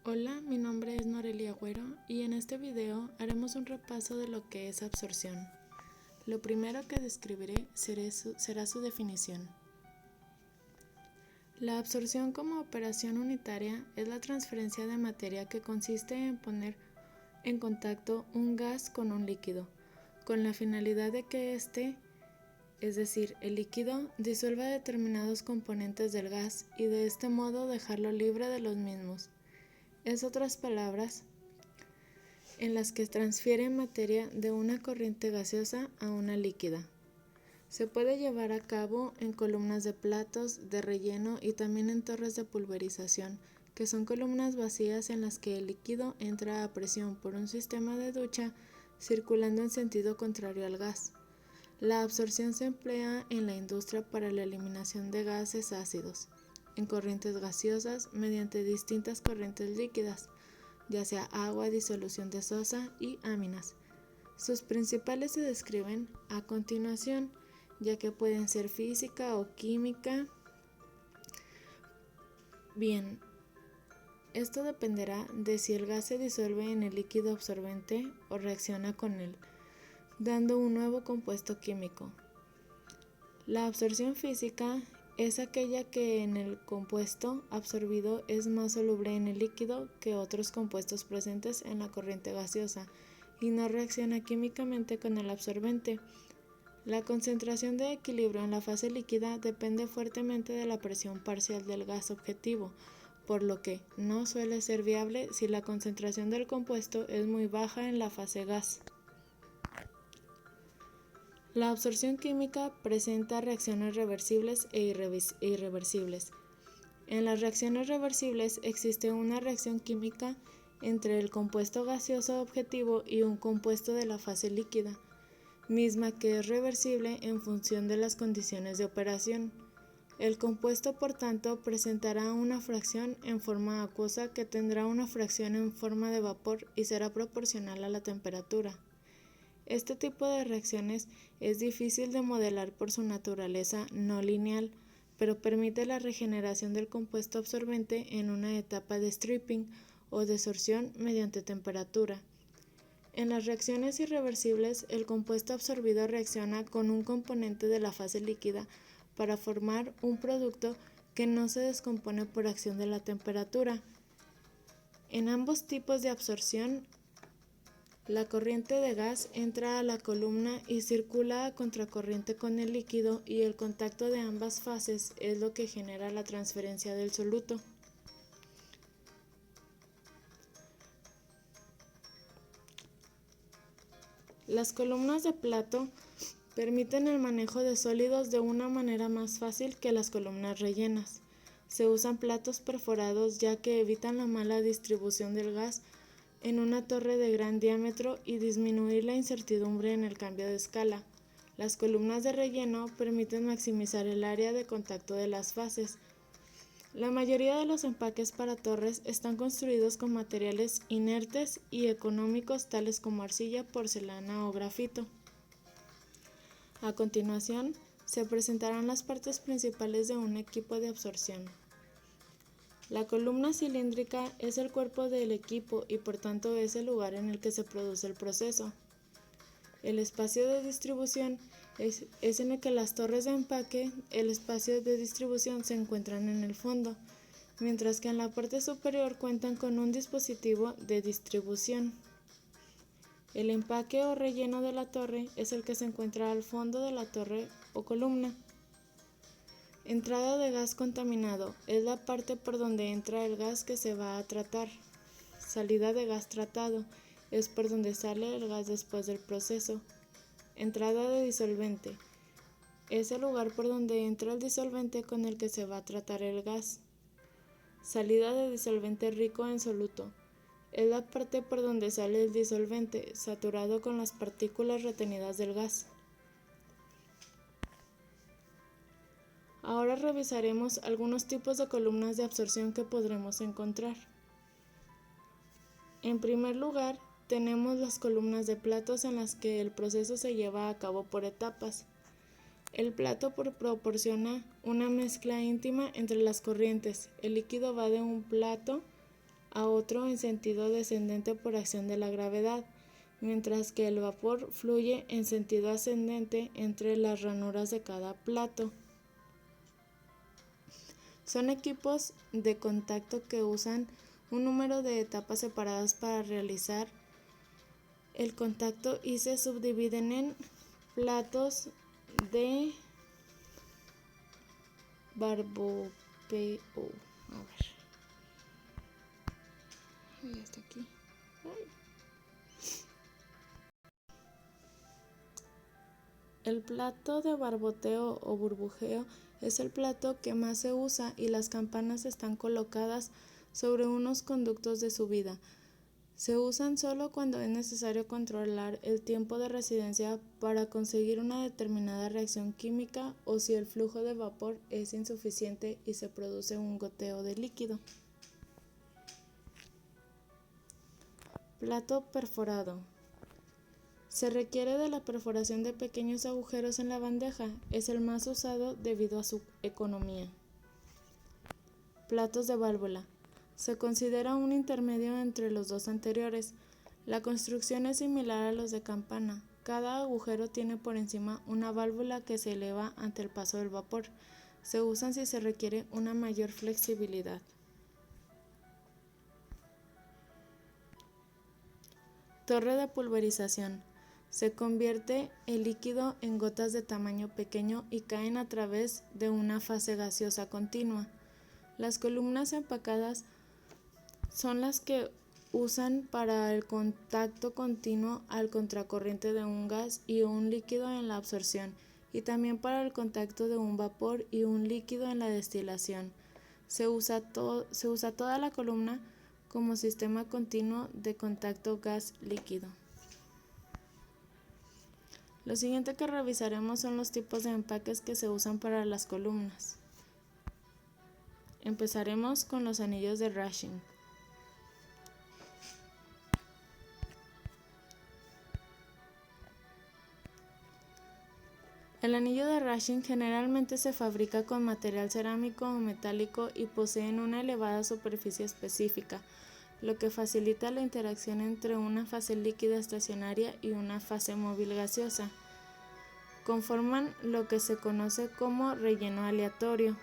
Hola, mi nombre es Norelia Agüero y en este video haremos un repaso de lo que es absorción. Lo primero que describiré será su definición. La absorción como operación unitaria es la transferencia de materia que consiste en poner en contacto un gas con un líquido, con la finalidad de que éste, es decir, el líquido, disuelva determinados componentes del gas y de este modo dejarlo libre de los mismos. En otras palabras, en las que transfiere materia de una corriente gaseosa a una líquida. Se puede llevar a cabo en columnas de platos de relleno y también en torres de pulverización, que son columnas vacías en las que el líquido entra a presión por un sistema de ducha circulando en sentido contrario al gas. La absorción se emplea en la industria para la eliminación de gases ácidos, en corrientes gaseosas mediante distintas corrientes líquidas, ya sea agua, disolución de sosa y aminas. Sus principales se describen a continuación, ya que pueden ser física o química. Bien, esto dependerá de si el gas se disuelve en el líquido absorbente o reacciona con él, dando un nuevo compuesto químico. La absorción física es aquella que en el compuesto absorbido es más soluble en el líquido que otros compuestos presentes en la corriente gaseosa y no reacciona químicamente con el absorbente. La concentración de equilibrio en la fase líquida depende fuertemente de la presión parcial del gas objetivo, por lo que no suele ser viable si la concentración del compuesto es muy baja en la fase gas. La absorción química presenta reacciones reversibles e irreversibles. En las reacciones reversibles existe una reacción química entre el compuesto gaseoso objetivo y un compuesto de la fase líquida, misma que es reversible en función de las condiciones de operación. El compuesto, por tanto, presentará una fracción en forma acuosa que tendrá una fracción en forma de vapor y será proporcional a la temperatura. Este tipo de reacciones es difícil de modelar por su naturaleza no lineal, pero permite la regeneración del compuesto absorbente en una etapa de stripping o desorción mediante temperatura. En las reacciones irreversibles, el compuesto absorbido reacciona con un componente de la fase líquida para formar un producto que no se descompone por acción de la temperatura. En ambos tipos de absorción, la corriente de gas entra a la columna y circula a contracorriente con el líquido y el contacto de ambas fases es lo que genera la transferencia del soluto. Las columnas de plato permiten el manejo de sólidos de una manera más fácil que las columnas rellenas. Se usan platos perforados ya que evitan la mala distribución del gas en una torre de gran diámetro y disminuir la incertidumbre en el cambio de escala. Las columnas de relleno permiten maximizar el área de contacto de las fases. La mayoría de los empaques para torres están construidos con materiales inertes y económicos tales como arcilla, porcelana o grafito. A continuación, se presentarán las partes principales de un equipo de absorción. La columna cilíndrica es el cuerpo del equipo y por tanto es el lugar en el que se produce el proceso. El espacio de distribución es en el que las torres de empaque, el espacio de distribución se encuentran en el fondo, mientras que en la parte superior cuentan con un dispositivo de distribución. El empaque o relleno de la torre es el que se encuentra al fondo de la torre o columna. Entrada de gas contaminado es la parte por donde entra el gas que se va a tratar. Salida de gas tratado es por donde sale el gas después del proceso. Entrada de disolvente es el lugar por donde entra el disolvente con el que se va a tratar el gas. Salida de disolvente rico en soluto es la parte por donde sale el disolvente saturado con las partículas retenidas del gas. Ahora revisaremos algunos tipos de columnas de absorción que podremos encontrar. En primer lugar, tenemos las columnas de platos en las que el proceso se lleva a cabo por etapas. El plato proporciona una mezcla íntima entre las corrientes. El líquido va de un plato a otro en sentido descendente por acción de la gravedad, mientras que el vapor fluye en sentido ascendente entre las ranuras de cada plato. Son equipos de contacto que usan un número de etapas separadas para realizar el contacto y se subdividen en platos de barboteo. A ver. Ay, hasta aquí. Ay. El plato de barboteo o burbujeo es el plato que más se usa y las campanas están colocadas sobre unos conductos de subida. Se usan solo cuando es necesario controlar el tiempo de residencia para conseguir una determinada reacción química o si el flujo de vapor es insuficiente y se produce un goteo de líquido. Plato perforado. Se requiere de la perforación de pequeños agujeros en la bandeja. Es el más usado debido a su economía. Platos de válvula. Se considera un intermedio entre los dos anteriores. La construcción es similar a los de campana. Cada agujero tiene por encima una válvula que se eleva ante el paso del vapor. Se usan si se requiere una mayor flexibilidad. Torre de pulverización. Se convierte el líquido en gotas de tamaño pequeño y caen a través de una fase gaseosa continua. Las columnas empacadas son las que usan para el contacto continuo al contracorriente de un gas y un líquido en la absorción, y también para el contacto de un vapor y un líquido en la destilación. Se usa toda la columna como sistema continuo de contacto gas-líquido. Lo siguiente que revisaremos son los tipos de empaques que se usan para las columnas. Empezaremos con los anillos de Raschig. El anillo de Raschig generalmente se fabrica con material cerámico o metálico y poseen una elevada superficie específica, lo que facilita la interacción entre una fase líquida estacionaria y una fase móvil gaseosa. Conforman lo que se conoce como relleno aleatorio.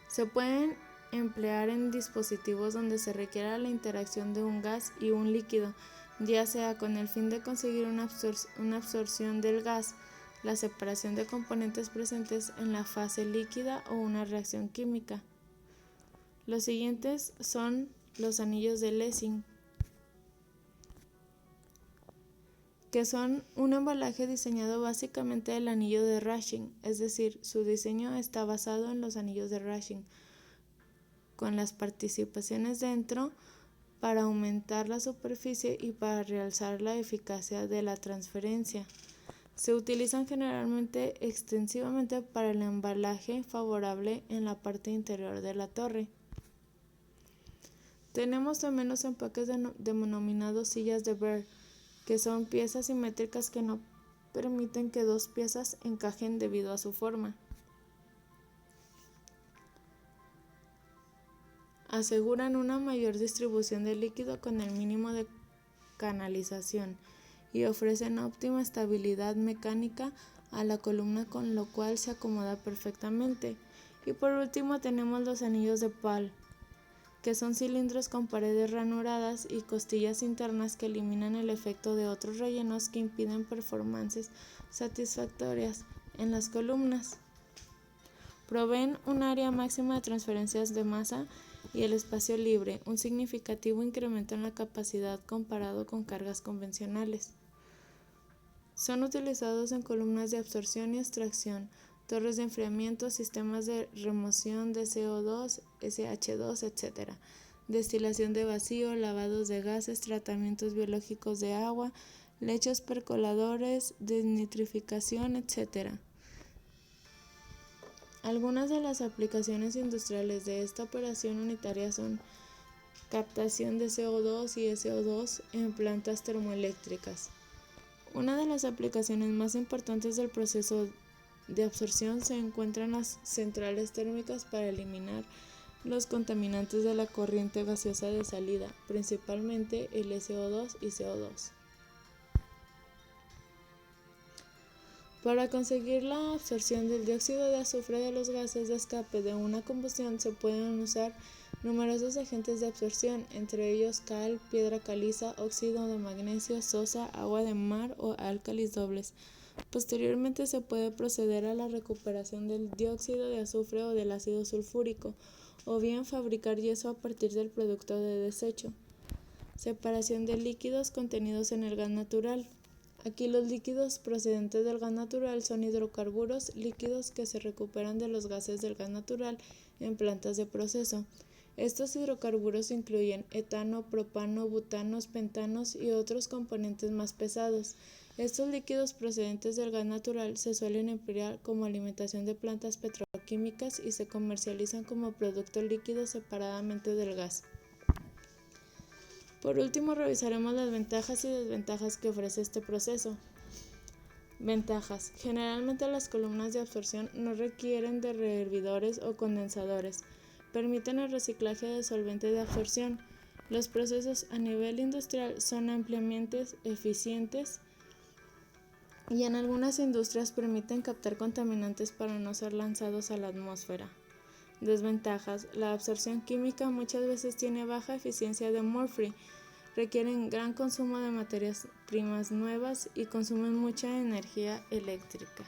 Se pueden emplear en dispositivos donde se requiera la interacción de un gas y un líquido, ya sea con el fin de conseguir una absorción del gas, la separación de componentes presentes en la fase líquida o una reacción química. Los siguientes son los anillos de Lessing, que son un embalaje diseñado básicamente del anillo de Raschig, es decir, su diseño está basado en los anillos de Raschig, con las participaciones dentro para aumentar la superficie y para realzar la eficacia de la transferencia. Se utilizan generalmente extensivamente para el embalaje favorable en la parte interior de la torre. Tenemos también los empaques denominados sillas de Beer, que son piezas simétricas que no permiten que dos piezas encajen debido a su forma. Aseguran una mayor distribución del líquido con el mínimo de canalización y ofrecen óptima estabilidad mecánica a la columna, con lo cual se acomoda perfectamente. Y por último tenemos los anillos de Pahl, que son cilindros con paredes ranuradas y costillas internas que eliminan el efecto de otros rellenos que impiden performances satisfactorias en las columnas. Proveen un área máxima de transferencias de masa y el espacio libre, un significativo incremento en la capacidad comparado con cargas convencionales. Son utilizados en columnas de absorción y extracción, torres de enfriamiento, sistemas de remoción de CO2, SH2, etc., destilación de vacío, lavados de gases, tratamientos biológicos de agua, lechos percoladores, desnitrificación, etc. Algunas de las aplicaciones industriales de esta operación unitaria son captación de CO2 y SO2 en plantas termoeléctricas. Una de las aplicaciones más importantes del proceso de absorción se encuentra en las centrales térmicas para eliminar los contaminantes de la corriente gaseosa de salida, principalmente el SO2 y CO2. Para conseguir la absorción del dióxido de azufre de los gases de escape de una combustión se pueden usar numerosos agentes de absorción, entre ellos cal, piedra caliza, óxido de magnesio, sosa, agua de mar o álcalis dobles. Posteriormente se puede proceder a la recuperación del dióxido de azufre o del ácido sulfúrico, o bien fabricar yeso a partir del producto de desecho. Separación de líquidos contenidos en el gas natural. Aquí los líquidos procedentes del gas natural son hidrocarburos líquidos que se recuperan de los gases del gas natural en plantas de proceso. Estos hidrocarburos incluyen etano, propano, butanos, pentanos y otros componentes más pesados. Estos líquidos procedentes del gas natural se suelen emplear como alimentación de plantas petroquímicas y se comercializan como producto líquido separadamente del gas. Por último, revisaremos las ventajas y desventajas que ofrece este proceso. Ventajas. Generalmente las columnas de absorción no requieren de rehervidores o condensadores. Permiten el reciclaje de solventes de absorción. Los procesos a nivel industrial son ampliamente eficientes y en algunas industrias permiten captar contaminantes para no ser lanzados a la atmósfera. Desventajas. La absorción química muchas veces tiene baja eficiencia de Murphy, requieren gran consumo de materias primas nuevas y consumen mucha energía eléctrica.